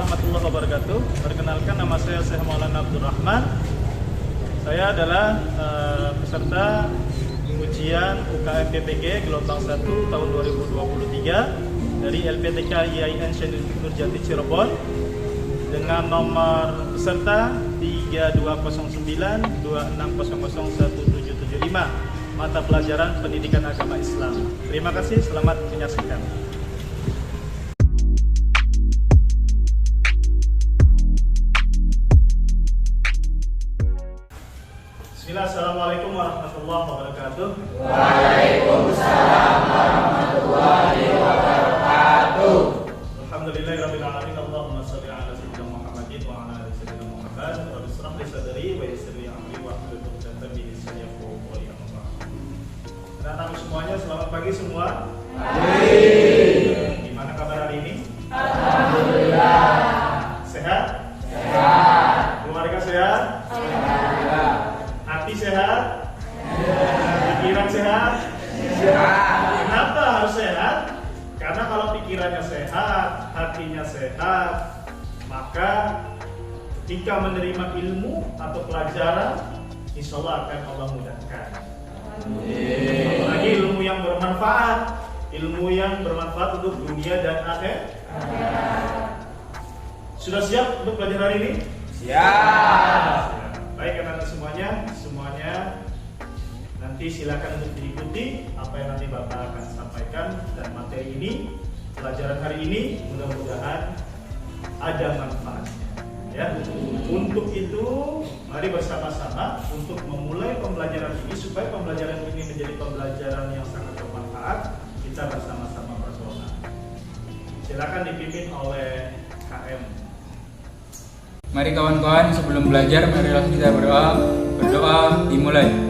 warahmatullahi wabarakatuh. Perkenalkan, nama saya Syekh Maulana Abdul Rahman. Saya adalah peserta ujian UKM PPG gelombang 1 tahun 2023 dari LPTK IAIN Syekh Nurjati Cirebon dengan nomor peserta 320926001775 mata pelajaran Pendidikan Agama Islam. Terima kasih, selamat menyaksikan. Assalamualaikum warahmatullahi wabarakatuh. Waalaikumsalam warahmatullahi wabarakatuh. Alhamdulillahirabbil alamin. Allahumma shalli ala sayyidina Muhammadin wa ala ali sayyidina Muhammad. Rabbi shrah li sadri wa yassir li amri wahlul 'uqdatam min lisani yafqahu qawli. Anak-anak semuanya, selamat pagi semua. Pagi. Gimana kabar hari ini? Alhamdulillah. Sehat? Sehat. Keluarga sehat? Alhamdulillah. Hati sehat? Pikiran sehat? Sehat. Kenapa harus sehat? Karena kalau pikirannya sehat, hatinya sehat, maka ketika menerima ilmu atau pelajaran, insya Allah akan Allah mudahkan. Apalagi ilmu yang bermanfaat untuk dunia dan akhirat. Sudah siap untuk belajar hari ini? Siap. Baik anak-anak semuanya nanti silakan untuk diikuti apa yang nanti Bapak akan sampaikan, dan materi ini, pelajaran hari ini mudah-mudahan ada manfaatnya. Ya, untuk itu mari bersama-sama untuk memulai pembelajaran ini supaya pembelajaran ini menjadi pembelajaran yang sangat bermanfaat. Kita bersama-sama berdoa. Silakan dipimpin oleh KM. Mari kawan-kawan, sebelum belajar marilah kita berdoa. Berdoa dimulai.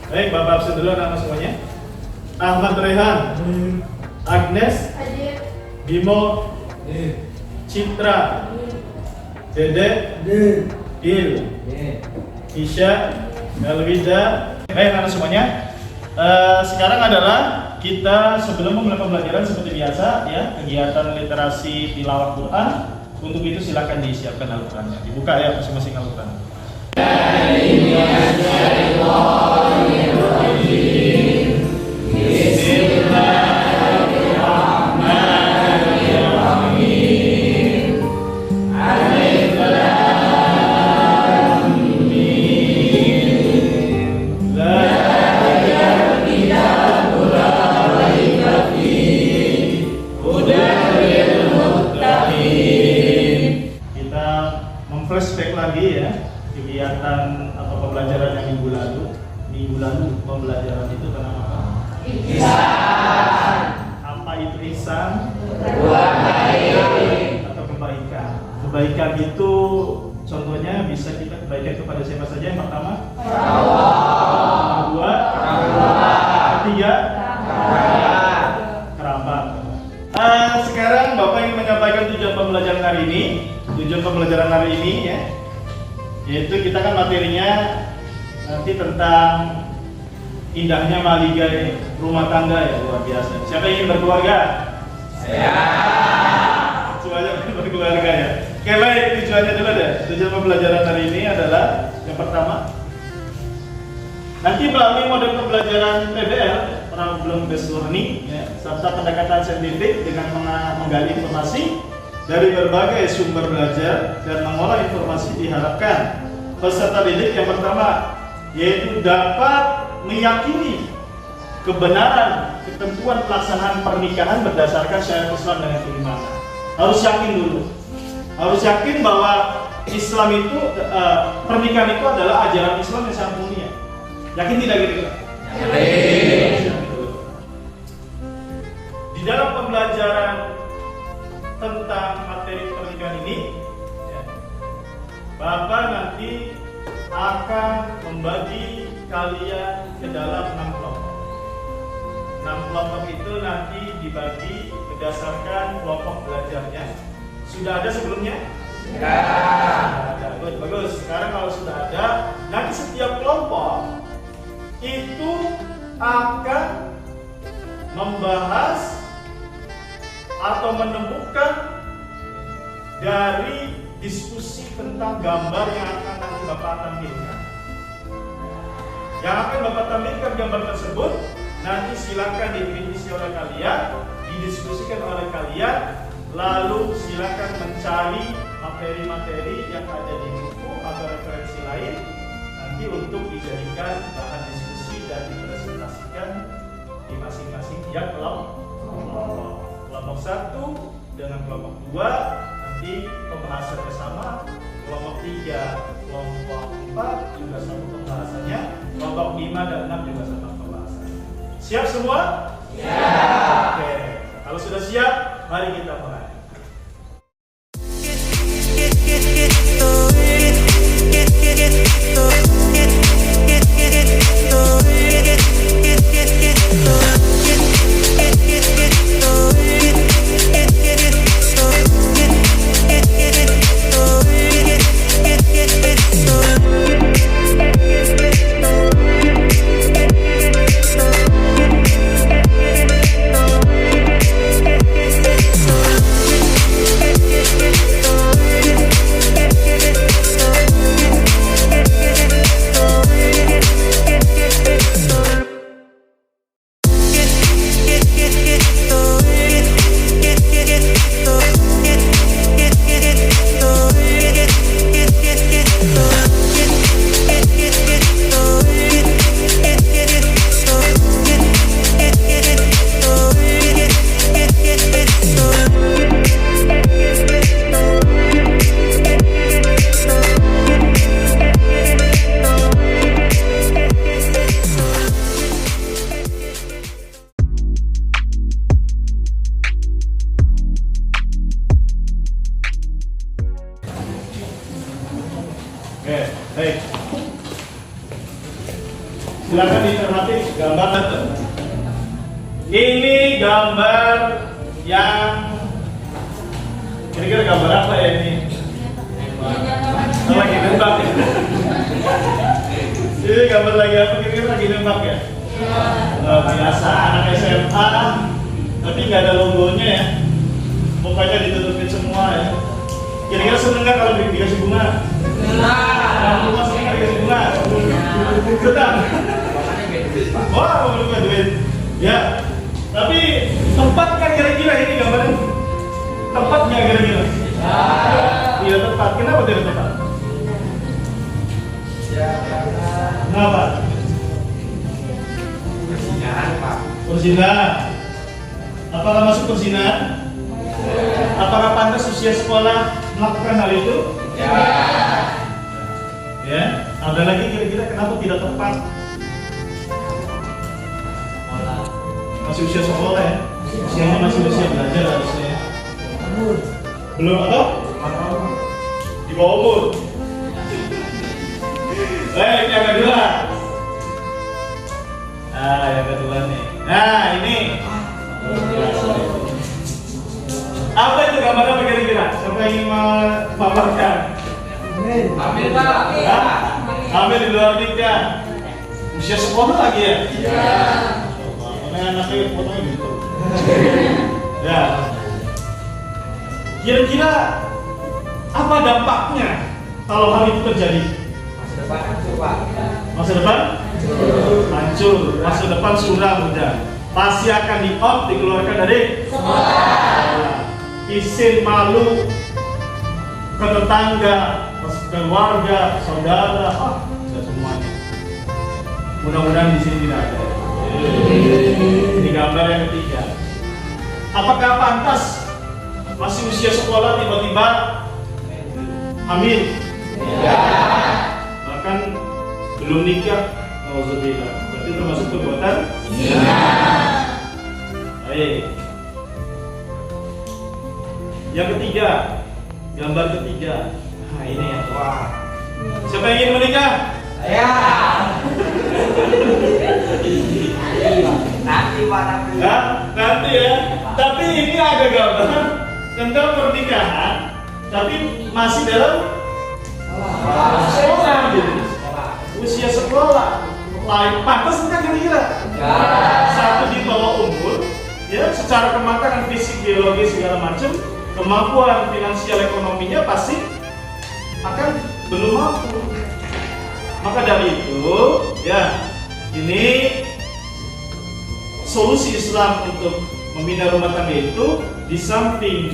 Baik, Bapak absen dulu anak-anak semuanya. Ahmad Rehan, Agnes, Bimo, Citra, Dede, Il, Isya, Elwida. Baik anak-anak semuanya. Sekarang adalah kita sebelum memulai pembelajaran seperti biasa ya, kegiatan literasi tilawah Quran. Untuk itu silakan disiapkan Al-Qurannya. Dibuka ya masing-masing Al-Quran. Flashback lagi ya kegiatan atau pembelajaran yang minggu lalu pembelajaran itu tentang apa? Ihsan. Apa itu ihsan? Berbuat baik atau kebaikan. Kebaikan itu contohnya bisa kita kebaikan kepada siapa saja. Yang pertama Allah. Kedua Ketiga kerabat. Sekarang Bapak ingin menyampaikan tujuan pembelajaran hari ini. Tujuan pembelajaran hari ini ya, yaitu kita kan materinya nanti tentang indahnya maligai rumah tangga ya, luar biasa. Siapa yang ingin berkeluarga? Saya. Semuanya berkeluarga ya. Oke baik, tujuannya dulu deh. Tujuan pembelajaran hari ini adalah yang pertama, nanti melalui model pembelajaran PBL (Problem Based Learning) ya, serta pendekatan saintifik dengan menggali informasi dari berbagai sumber belajar dan mengolah informasi, diharapkan peserta didik yang pertama yaitu dapat meyakini kebenaran ketentuan pelaksanaan pernikahan berdasarkan syariat Islam dengan keimanan. Harus yakin dulu. Harus yakin bahwa Islam itu pernikahan itu adalah ajaran Islam yang sangat mulia. Yakin tidak gitu? Yakin. Di dalam pembelajaran tentang materi pernikahan ini, akan membagi kalian ke dalam 6 kelompok. 6 kelompok itu nanti dibagi berdasarkan kelompok belajarnya. Sudah ada sebelumnya? Ada. Bagus. Sekarang kalau sudah ada, nanti setiap kelompok itu akan membahas atau menemukan dari diskusi tentang gambar yang akan nanti Bapak tampilkan. Yang akan Bapak tampilkan gambar tersebut nanti silakan dikritisi oleh kalian, didiskusikan oleh kalian, lalu silakan mencari materi-materi yang ada di buku atau referensi lain nanti untuk dijadikan bahan diskusi dan dipresentasikan di masing-masing tiap kelompok. Kelompok 1 dengan kelompok 2 nanti pembahasannya sama, kelompok 3, kelompok 4 juga sama pembahasannya, kelompok 5 dan 6 juga sama pembahasannya. Siap semua? Siap. Oke, kalau sudah siap, mari kita mulai. Oke, baik. Silakan dicermati gambar itu. Ini gambar yang kira-kira gambar apa ya ini? Lagi nembak ya? Ini gambar lagi apa? Kira-kira lagi nembak ya? Biasa anak SMA, tapi nggak ada logonya ya. Mukanya ditutupin semua ya. Kira-kira seneng nggak kalau dikasih bunga? Kamu masih nggak dikasih bunga? Sedang. Wah, belum ada duit. Ya, tapi tempat kan kira-kira ini gambarnya? Tepat nggak kira-kira? Iya tepat. Kenapa tidak tepat? Kenapa? Persinahan, Pak. Persinahan. Apakah masuk persinahan? Apakah pantas usia sekolah melakukan hal itu? Ya. Ada lagi kira-kira kenapa tidak tepat? Masih usia sekolah ya? Usianya masih usia belajar harusnya. Belum atau? Di bawah umur. Baik, yang kedua. Yang kedua nih. Nah, ini. Apa itu gambar apa kira-kira? Siapa ingin memaparkan? Ambil, Pak. Ambil di luar nikah. Usia sekolah lagi ya? Iya. Makanya anaknya fotonya gitu. Ya. Kira-kira apa dampaknya kalau hal itu terjadi? Masa depan hancur, Pak. Masa depan? Hancur. Masa depan suram udah. Pasti akan di-out, dikeluarkan dari sekolah. Izin malu ke tetangga, ke keluarga, saudara, sudah semuanya. Mudah-mudahan di sini tidak ada. Ini gambar yang ketiga. Apakah pantas masih usia sekolah tiba-tiba hamil? Iya. Bahkan belum nikah, nauzubillah. Berarti termasuk perbuatan? Iya. Baik. Yang ketiga, gambar ketiga. Nah ini ya. Wah. Siapa yang ingin menikah? Saya. Nanti Pak nanti. Ya, nanti ya. Tapi ini ada gambaran tentang pernikahan, tapi masih dalam sekolah gitu. Usia sekolah. Lain pantas kan kira-kira. Ya. Satu di bawah umur, ya, secara kematangan fisik, biologi segala macam, kemampuan finansial ekonominya pasti akan belum mampu. Maka dari itu, ya, ini solusi Islam untuk membina rumah tangga itu di samping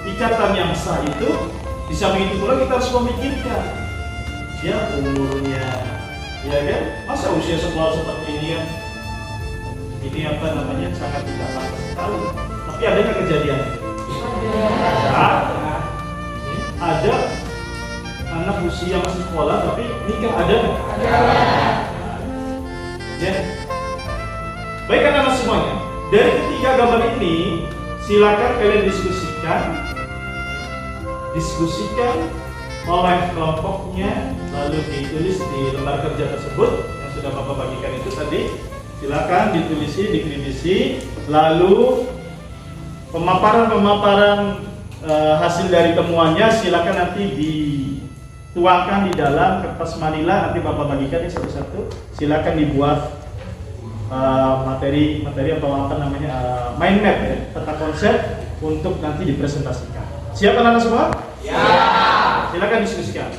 ikatan yang sah itu, di samping itu pula kita harus memikirkan, ya, umurnya, ya kan? Masa usia sekolah seperti ini kan? Ini apa namanya, sangat tidak pantas sekali. Tapi ada nggak kejadian? Ada anak usia masih sekolah tapi nikah, ada nggak? Ya. Baik anak-anak semuanya, dari ketiga gambar ini silakan kalian diskusikan oleh kelompoknya, lalu ditulis di lembar kerja tersebut yang sudah Bapak bagikan itu tadi. Silakan dikritisi, lalu pemaparan hasil dari temuannya silakan nanti dituangkan di dalam kertas manila, nanti Bapak bagikan ini satu-satu. Silakan dibuat materi atau apa namanya, mind map ya, peta konsep untuk nanti dipresentasikan. Siap anak-anak semua? Ya. Silakan diskusikan.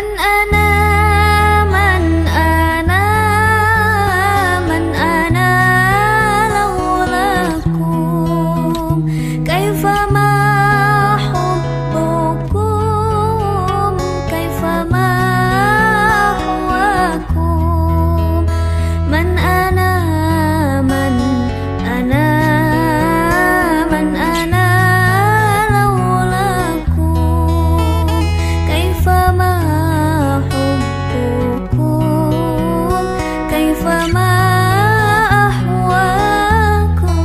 من أنا من أنا من أنا لولاكم كيفما حبكم كيفما هواكم من أنا من أنا من أنا لولاكم كيفما حبكم كيفما أهواكم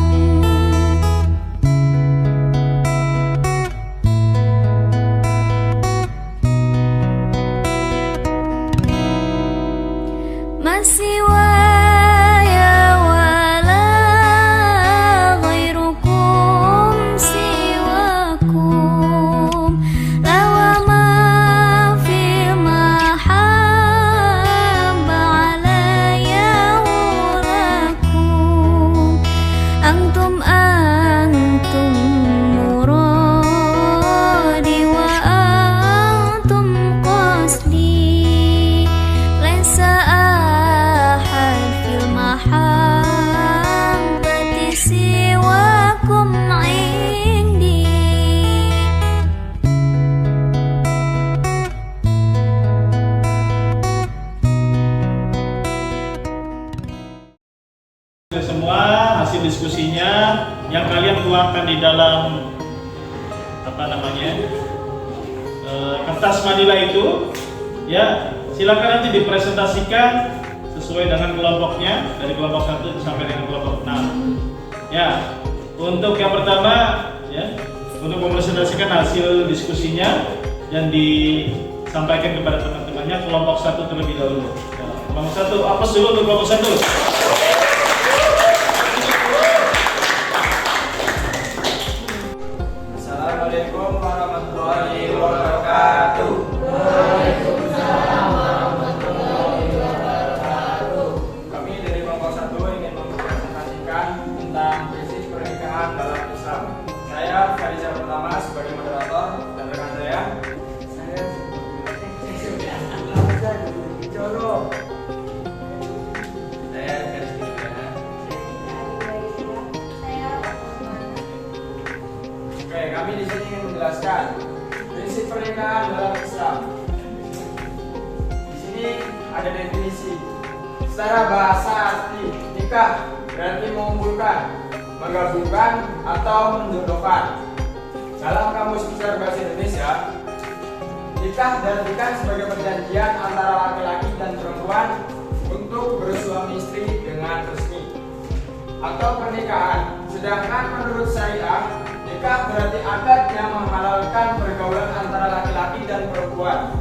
ما سوايا ولا غيركم سواكم لا وما في المحبة علي ولاكم أنتم مرادي وأنتم قصدي ليس أحد في المحبة سواكم عندي Semua hasil diskusinya yang kalian tuangkan di dalam apa namanya kertas manila itu, ya silakan nanti dipresentasikan sesuai dengan kelompoknya dari kelompok 1 sampai dengan kelompok 6. Ya, untuk yang pertama ya untuk mempresentasikan hasil diskusinya dan disampaikan kepada teman-temannya kelompok 1 terlebih dahulu. Ya, kelompok 1 apa dulu untuk kelompok 1? Assalamualaikum warahmatullahi wabarakatuh. Kami dari kelompok 1 ingin mempresentasikan tentang prinsip pernikahan dalam Islam. Saya Farizal pertama sebagai moderator dan rekan saya. Saya Garis Pidana. Oke, kami di sini ingin menjelaskan prinsip pernikahan dalam Islam. Di sini ada definisi. Secara bahasa arti, nikah berarti mengumpulkan, menggabungkan atau menjodohkan. Dalam kamus besar bahasa Indonesia, nikah diartikan sebagai perjanjian antara laki-laki dan perempuan untuk bersuami istri dengan resmi atau pernikahan. Sedangkan menurut syariah, nikah berarti akad yang menghalalkan pergaulan antara laki-laki dan perempuan,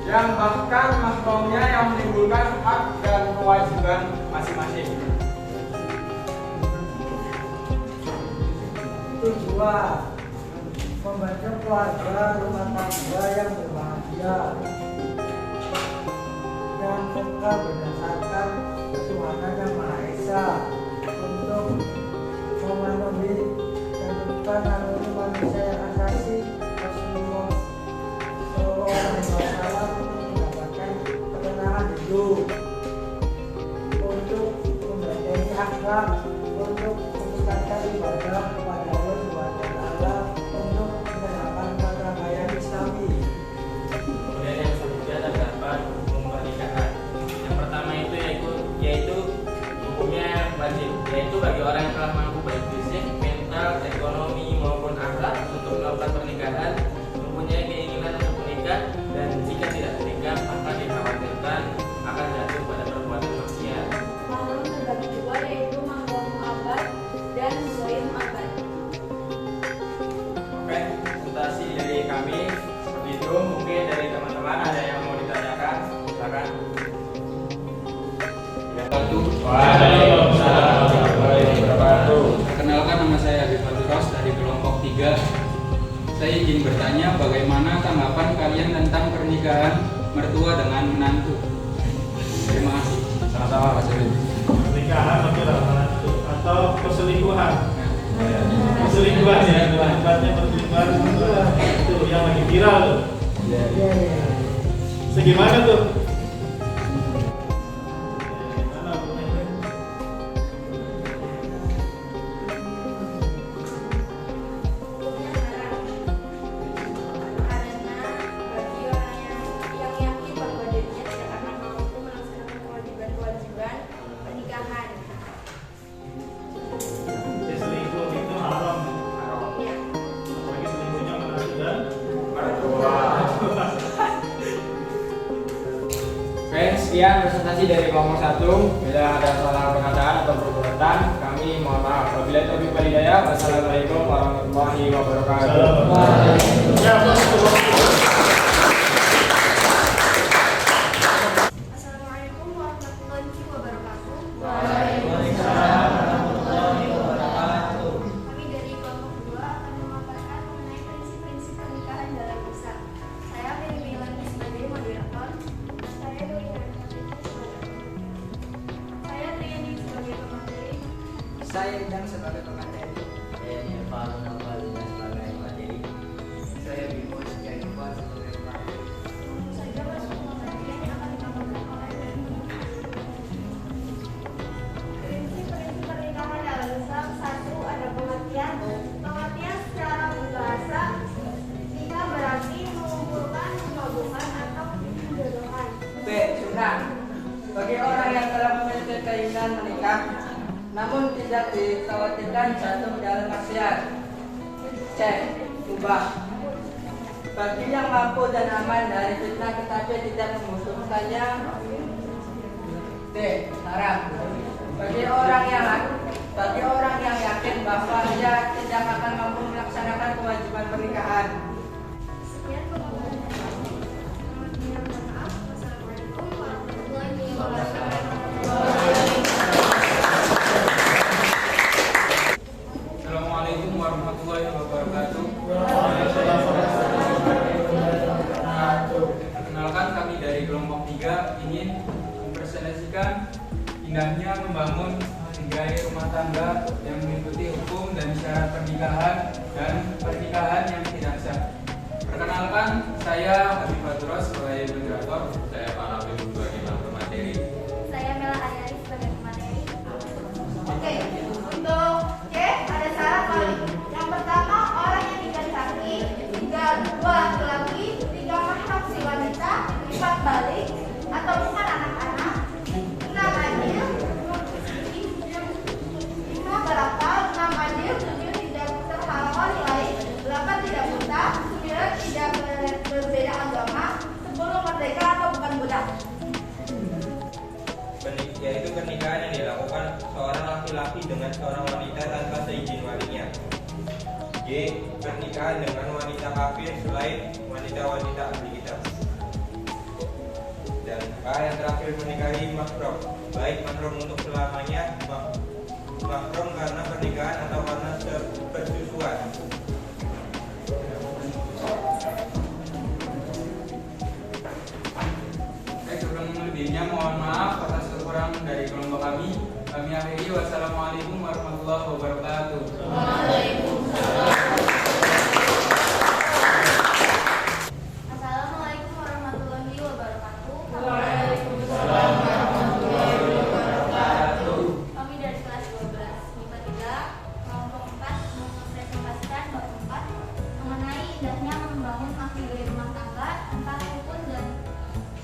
yang bahkan mahramnya yang menimbulkan hak dan kewajiban masing-masing. Kedua, membantu keluarga rumah tangga yang berbahagia dan kekal berdasarkan ketuhanan yang Maha Esa untuk memenuhi kehidupan naluri manusia yang asasi. Rasulullah SAW mendapatkan ketenangan hidup untuk memperbaiki akhlak, untuk meningkatkan ibadah kepada Allah Subhanahu wa Ta'ala, untuk menerapkan keagamaan Islami. Kemudian yang selanjutnya terdapat hukum pernikahan. Yang pertama itu yaitu hukumnya wajib, yaitu bagi orang yang telah mampu baik fisik, mental, ekonomi maupun akhlak untuk melakukan pernikahan, mempunyai keinginan untuk menikah, dan jika tidak menikah maka dikhawatirkan akan jatuh pada perbuatan maksiat. Mahram terbagi dua, yaitu mahram abad dan ghair abad. Oke, presentasi dari kami seperti itu. Mungkin dari teman-teman ada yang mau ditanyakan, silakan. Waalaikumsalam warahmatullahi wabarakatuh. Perkenalkan, nama saya Habib Ros dari kelompok 3. Saya ingin bertanya bagaimana tanggapan kalian tentang pernikahan mertua dengan menantu. Terima kasih. Sama-sama Mas Yuri. Pernikahan atau perselingkuhan. Perselingkuhan ya, tempatnya perselingkuhan itu yang lagi viral. gimana tuh? Mana bukunya? Karena bagi orang yang yakin bahwa dirinya tidak akan mampu melaksanakan kewajiban-kewajiban pernikahan. Selingkuh itu haram. Ya. Apalagi selingkuhnya mana sudah? Oke, sekian presentasi dari kelompok 1. Bila ada salah perkataan atau perbuatan, kami mohon maaf. Wabillahi taufiq wal hidayah. Wassalamualaikum warahmatullahi wabarakatuh. Ya, betul. Assalamualaikum warahmatullahi wabarakatuh. Kami dari kelompok 2 akan memaparkan mengenai prinsip-prinsip pernikahan dalam Islam. Saya Mary Melani sebagai moderator. Saya Dwi Hartati saya Triani sebagai pemateri. Saya Idang sebagai pemateri. Saya Nirvana Navalina sebagai materi. Saya Bimo Sejaiwan sebagai pemateri. Tentu saja masuk materi yang akan dibawakan oleh prinsip-prinsip pernikahan dalam Islam. 1. Ada pengertian. Pengertian secara berbahasa nikah berarti mengumpulkan, memabukkan atau menjodohkan. B. Sunnah. Bagi orang yang telah memiliki keinginan menikah, namun tidak dikhawatirkan jatuh dalam maksiat. C. Mubah. Bagi yang mampu dan aman dari fitnah tetapi tidak membutuhkannya. D. Haram. Bagi orang yang yakin bahwa dia tidak akan mampu melaksanakan kewajiban pernikahan. Sekian pemaparan dari kami. Mohon maaf. Wassalamualaikum warahmatullahi wabarakatuh. Assalamualaikum warahmatullahi wabarakatuh. Perkenalkan, kami dari kelompok 3 ingin mempresentasikan indahnya membangun gaya rumah tangga yang mengikuti hukum dan syarat pernikahan dan pernikahan yang tidak sah. Perkenalkan, saya Habib Faturos sebagai moderator. Saya Pak Nabil sebagai pemateri. Saya Mela Ayari sebagai pemateri. Oke, untuk C ada syarat paling. Yang pertama, orang yang dikasih, 2 laki-laki, 3 mahram si wanita, 4 balik atau bukan anak-anak, 6 adil, 5 berakal, 6 adil, 7 tidak terhalang oleh lain, 8 tidak buta, 9 tidak berbeda agama, 10 merdeka atau bukan budak. Yaitu pernikahan yang dilakukan seorang laki-laki dengan seorang wanita tanpa seizin walinya. J. Pernikahan dengan wanita kafir selain wanita-wanita ahli kitab. Dan K. Yang terakhir menikahi mahram, baik mahram untuk selamanya, mahram karena pernikahan atau karena persusuan. Sebelum lebihnya mohon maaf atas kekurangan dari kelompok kami. Kami akhiri. Wassalamualaikum warahmatullahi wabarakatuh. Assalamualaikum warahmatullahi wabarakatuh. Kami dari kelas 12 MIPA 3 kelompok 4 mempresentasikan bab 4 mengenai indahnya membangun gaya rumah tangga tanpa rukun dan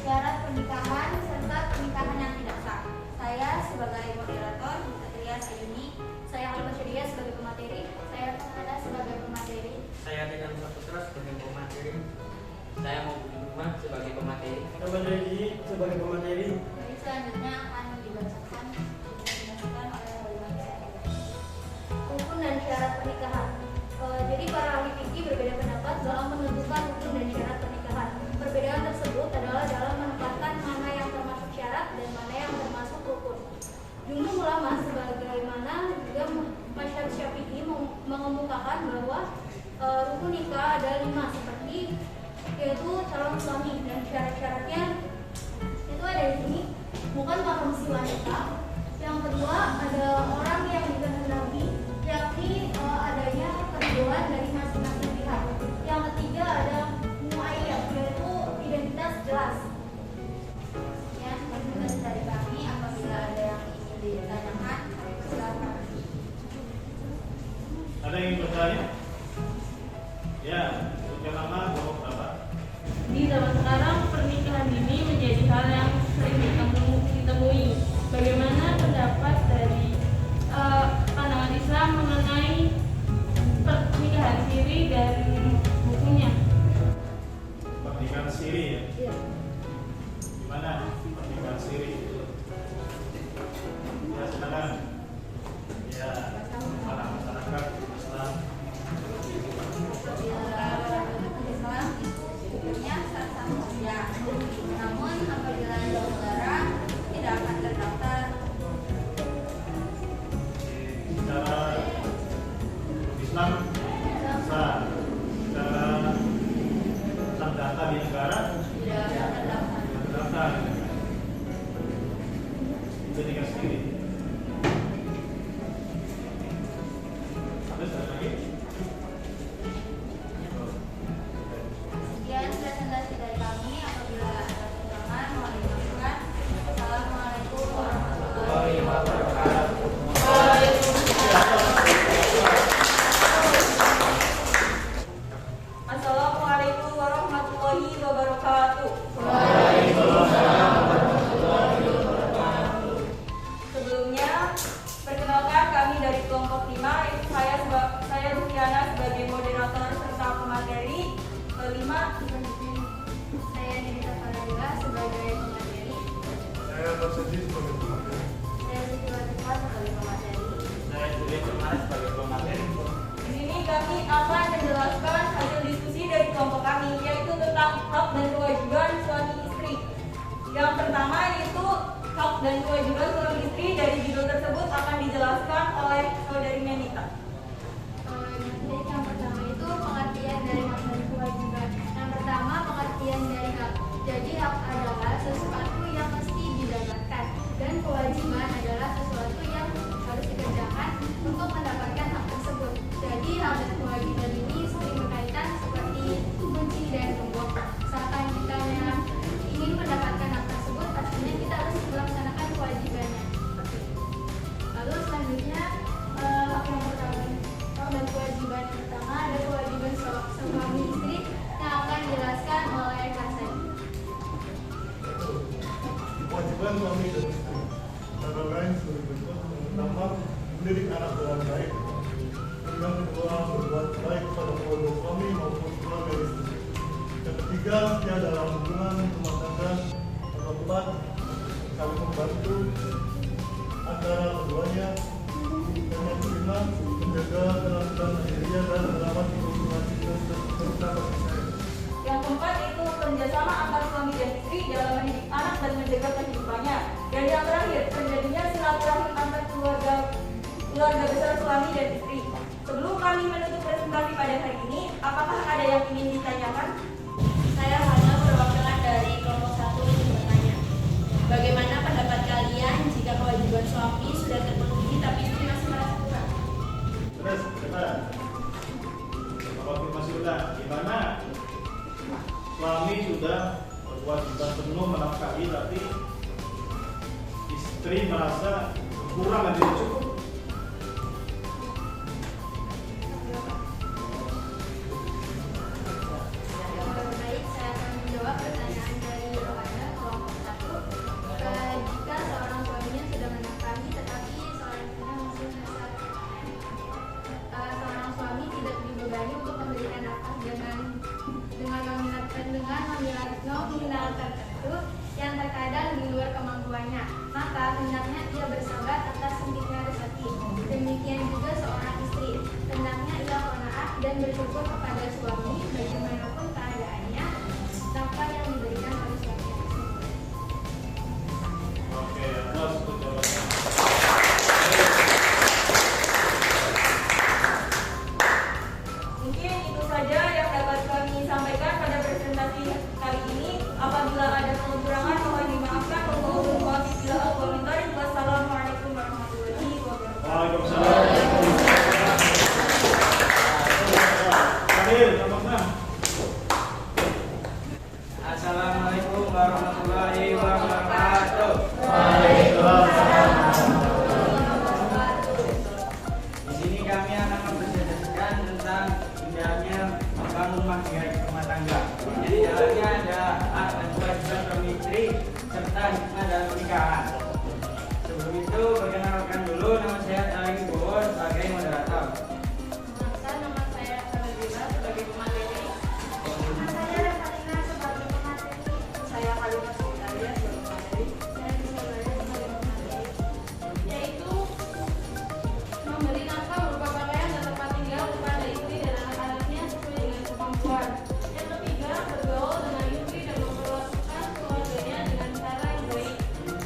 syarat pernikahan serta pernikahan yang tidak sah. Saya sebagai moderator, Satria Sayuni. Saya Alba Syariah sebagai pemateri. Saya Fernanda sebagai pemateri. Saya Dekan Saputra sebagai pemateri. Saya Maupun Rumah sebagai pemateri. Sebagai pemateri. Jadi selanjutnya akan dibacakan oleh Wali Rukun dan syarat pernikahan. Jadi para ahli fikih berbeda pendapat dalam menentukan rukun dan syarat pernikahan. Perbedaan tersebut adalah dalam menempatkan mana yang termasuk syarat dan mana yang termasuk rukun. Jumhur ulama sebagaimana juga masyarakat Syafi'i mengemukakan bahwa rukun nikah ada 5 seperti yaitu calon suami dan syarat-syaratnya itu ada di sini. Bukan mahram si wanita. Yang kedua ada orang yang dikehendaki, yakni adanya keriduan dari masing-masing pihak. Yang ketiga ada muayyad, yaitu identitas jelas. zaman sekarang pernikahan ini menjadi hal yang sering ditemui. Bagaimana pendapat dari pandangan Islam mengenai pernikahan siri dan hukumnya? Pernikahan siri ya? Iya. Gimana pernikahan siri? Ya, silakan. Ya, para masyarakat Islam. Islam itu hukumnya sah-sah saja. Namun apabila dilarang tidak akan terdaftar. Secara Islam sah, secara terdata di negara Tidak akan terdaftar. terdaftar. Itu nikah sendiri. Terus ada lagi? Sekian presentasi dari kami. Apabila ada kekurangan mohon dimaafkan. Assalamualaikum warahmatullahi wabarakatuh. Assalamualaikum warahmatullahi wabarakatuh. Sebelumnya, perkenalkan kami dari kelompok 5, yaitu saya Rufiana sebagai moderator serta pemateri. 5, Saya Nidita Farida sebagai pemateri. Saya Basedi sebagai pemateri. Saya Siti Latifah sebagai pemateri. Saya Juli Cemara sebagai pemateri. di sini kami akan menjelaskan hasil diskusi dari kelompok kami, yaitu tentang hak dan kewajiban suami istri. Yang pertama yaitu hak dan kewajiban suami istri. Dari judul tersebut akan dijelaskan oleh saudari Menita. Jadi yang pertama itu pengertian dari hak dan kewajiban. Yang pertama pengertian dari hak. Jadi hak adalah sesuatu yang mesti didapatkan dan kewajiban adalah sesuatu yang harus dikerjakan untuk mendapatkan hak tersebut. Jadi hak dan kewajiban ini sering berkaitan seperti kunci dan gembok. Misalkan kita yang ingin mendapatkan hak tersebut, artinya kita harus melaksanakan kewajibannya. Seperti itu. Lalu selanjutnya hak yang pertama, hak dan kewajiban yang pertama ada kewajiban suami istri yang akan dijelaskan oleh Kasen. Kewajiban suami dan istri antara lain sebagai bentuk pertama mendidik anak dengan baik, yang kedua berbuat baik pada keluarga suami maupun keluarga istri, yang ketiga setia dalam hubungan rumah tangga, yang keempat saling membantu antara keduanya, dan yang kelima menjaga kelancaran lahiriah dan merawat hubungan serta kasih sayang. Yang keempat yaitu kerjasama antar suami dan istri dalam mendidik anak dan menjaga kehidupannya. Dan yang terakhir, terjadinya silaturahmi antar keluarga besar suami dan istri. Sebelum kami menutup presentasi pada hari ini, apakah ada yang ingin ditanyakan? Saya hanya perwakilan dari kelompok 1 ingin bertanya. Bagaimana pendapat kalian jika kewajiban suami sudah terpenuhi tapi istri masih merasa kurang? Terus, coba konfirmasi ulang. Gimana suami sudah berkewajiban penuh menafkahi, tapi istri merasa kurang dan tidak cukup? Baik, saya akan menjawab pertanyaan dari Rohana kelompok 1. Jika seorang suaminya sudah menafkahi tetapi seorang istrinya masih merasa seorang suami tidak dibebani untuk memberikan nafkah dengan nominal tertentu yang terkadang di luar kemampuannya, maka hendaknya ia bersabar atas sempitnya rezeki. Demikian juga seorang istri, hendaknya ia qanaah dan bersyukur kepada suami bagaimanapun keadaannya, nafkah yang diberikan oleh suami tersebut. Oke, atas untuk jawabannya. Mungkin itu saja yang dapat kami sampaikan pada presentasi kali ini. Apabila ada kekurangan mohon dimaafkan. Wassalamualaikum warahmatullahi wabarakatuh. Waalaikumsalam. Hadir, nomor 6. Assalamualaikum warahmatullahi wabarakatuh. Di sini kami akan mempresentasikan tentang indahnya membangun rumah tangga. Jadi dalamnya ada tentang hikmah dalam pernikahan. Sebelum itu, perkenalkan dulu nama saya Aling Wibowo sebagai moderator. Nama saya Salabila sebagai pemateri. Nama saya Revalina sebagai pemateri. Saya Khalifah Sultalia sebagai pemateri. Saya Rizalaya sebagai pemateri. Yaitu memberi nafkah berupa pakaian dan tempat tinggal kepada istri dan anak-anaknya sesuai dengan kemampuan. Yang ketiga, bergaul dengan istri dan memperlakukan keluarganya dengan cara yang baik.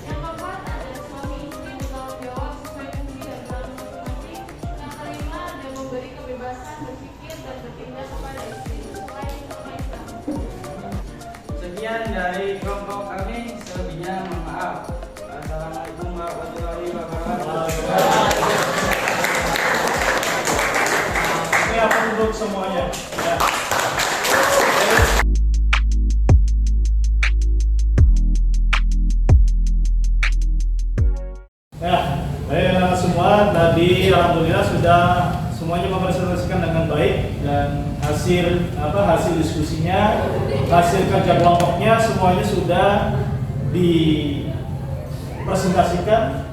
Yang keempat, adalah suami istri bertanggung jawab sesuai fungsi dan peran masing-masing. Yang kelima, ada memberi kebebasan berpikir dan bertindak kepada istri sesuai norma Islam. Sekian dari kelompok kami, selebihnya mohon maaf. Assalamualaikum warahmatullahi wabarakatuh. Ini apa untuk semuanya? Ya. Ya, baik anak semua. Tadi alhamdulillah sudah semuanya mempresentasikan dengan baik dan hasil diskusinya, hasil kerja kelompoknya semuanya sudah dipresentasikan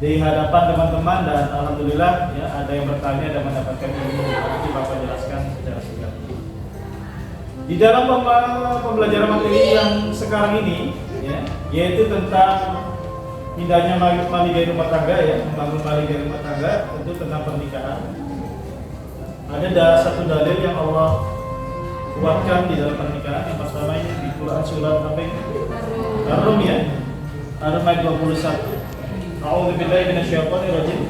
di hadapan teman-teman dan alhamdulillah ya ada yang bertanya dan mendapatkan ilmu. Nanti Bapak jelaskan secara singkat. Di dalam pembelajaran materi yang sekarang ini ya, yaitu tentang indahnya maligaya rumah tangga ya, membangun maligaya rumah tangga, tentu tentang pernikahan. Ada satu dalil yang Allah kuatkan di dalam pernikahan. Yang pertama ini di Quran surat apa ini? Ar-Rum ya. Ar-Rum ayat 21. A'udzu billahi minasyaitonir rajim.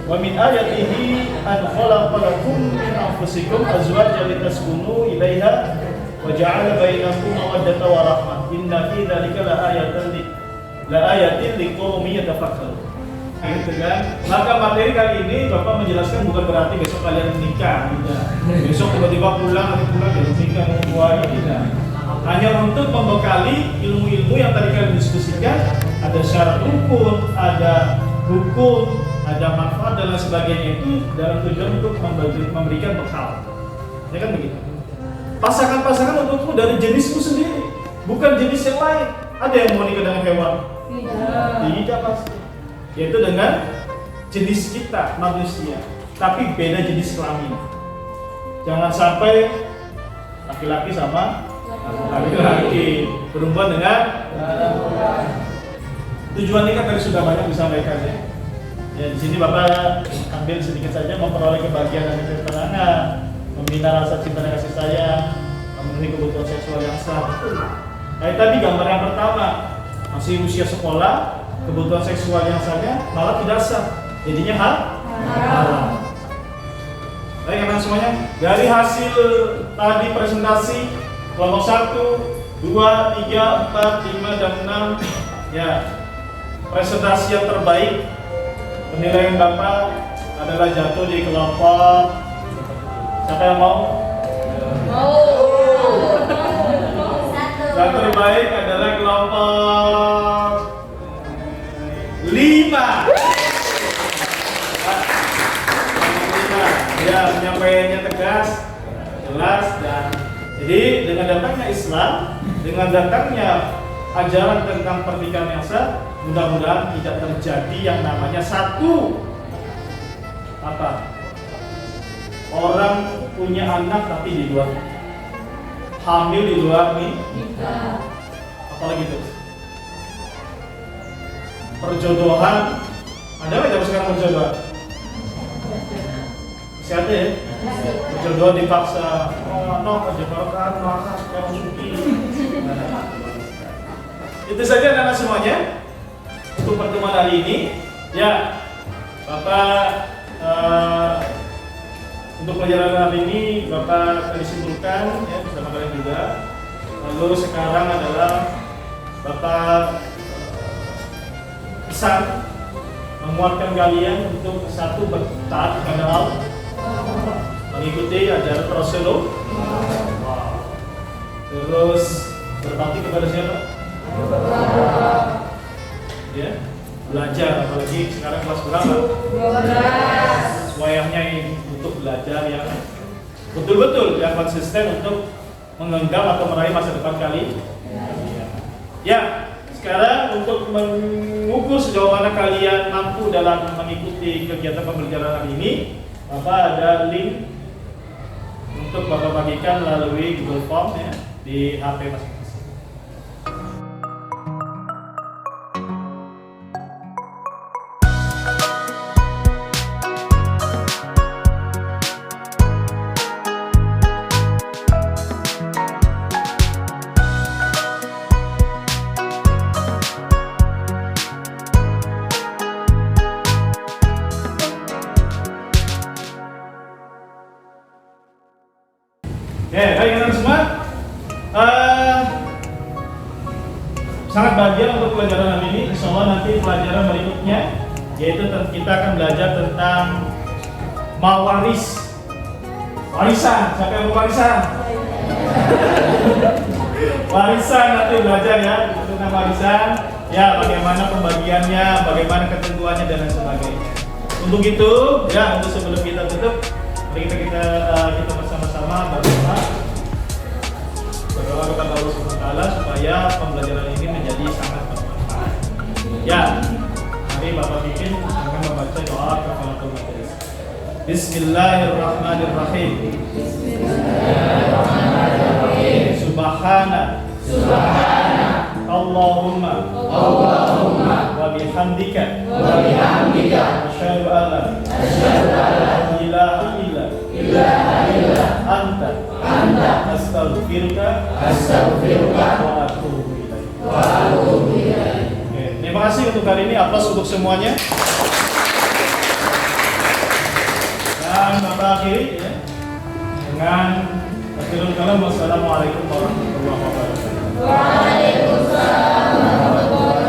Wa min ayatihi an khalaqa lakum min anfusikum azwajan litaskunu ilaiha wa ja'ala bainakum mawaddatan wa rahmah. Inna fi dzalika laayatin liqaumin yatafakkarun. Gitu kan? Maka materi kali ini Bapak menjelaskan bukan berarti besok kalian menikah, tidak. Besok tiba-tiba pulang dan menikah membuat tidak. Hanya untuk membekali ilmu-ilmu yang tadi kalian diskusikan. Ada syarat rukun, ada hukum, ada manfaat dan lain sebagainya itu dalam tujuan untuk memberikan bekal. Ya kan begitu? Pasangan-pasangan untukmu dari jenismu sendiri, bukan jenis yang lain. Ada yang mau nikah dengan hewan? Tidak pasti. Yaitu dengan jenis kita manusia, tapi beda jenis kelamin. Jangan sampai laki-laki sama laki-laki, perempuan dengan tujuan nikah tadi sudah banyak disampaikan ya. Ya di sini Bapak ambil sedikit saja memperoleh kebahagiaan dan ketenangan, membina rasa cinta dan kasih sayang, memenuhi kebutuhan seksual yang sah. Kayak tadi gambar yang pertama, masih usia sekolah, kebutuhan seksual yang sahnya malah tidak sah, jadinya haram. Baik teman semuanya, dari hasil tadi presentasi kelompok 1, 2, 3, 4, 5, dan 6 ya, presentasi yang terbaik penilaian Bapak adalah jatuh di kelompok siapa yang mau? Yang terbaik adalah kelompok 5. Ya, penyampaiannya tegas, jelas dan jadi dengan datangnya Islam, dengan datangnya ajaran tentang pernikahan yang sah, mudah-mudahan tidak terjadi yang namanya satu orang punya anak tapi di luar, hamil di luar nikah, apalagi itu perjodohan. Ada nggak zaman sekarang perjodohan? Masih ada ya? Perjodohan dipaksa, perjodohan mana kamu suki. Itu saja anak-anak semuanya untuk pertemuan hari ini. Ya, Bapak untuk pelajaran hari ini Bapak disimpulkan ya bersama kalian juga. Lalu sekarang adalah Bapak pesan menguatkan kalian untuk satu bertaat kepada Allah, mengikuti ajaran Rasulullah, terus berbakti kepada siapa? Ya, belajar, apalagi sekarang kelas berapa? 12. Wayahnya ini untuk belajar yang betul-betul yang konsisten untuk menggenggam atau meraih masa depan kalian. Ya, sekarang untuk mengukur sejauh mana kalian mampu dalam mengikuti kegiatan pembelajaran hari ini, Bapak ada link untuk Bapak bagikan melalui Google Form ya di HP masing-masing. Ya, baik teman-teman semua. Sangat bahagia untuk pelajaran hari ini. Insya Allah nanti pelajaran berikutnya yaitu kita akan belajar tentang mawaris, warisan. Siapa yang mau warisan? Warisan nanti belajar ya tentang warisan. Ya, bagaimana pembagiannya, bagaimana ketentuannya dan lain sebagainya. Untuk itu, ya untuk sebelum kita tutup, mari kita bersama-sama berdoa kepada Allah Subhanahu wa taala supaya pembelajaran ini menjadi sangat bermanfaat. Ya, mari Bapak Pipin akan membaca doa kafaratul majelis. Bismillahirrahmanirrahim. Bismillahirrahmanirrahim. Subhana Allahumma wa bihamdika asyhadu an la ilaha illa anta astaghfiruka wa atubu ilaik. Oke, terima kasih untuk hari ini. Aplaus untuk semuanya. Dan Bapak akhiri ya dengan akhirul kalam. Wassalamualaikum warahmatullahi wabarakatuh. Waalaikumsalam warahmatullahi wabarakatuh.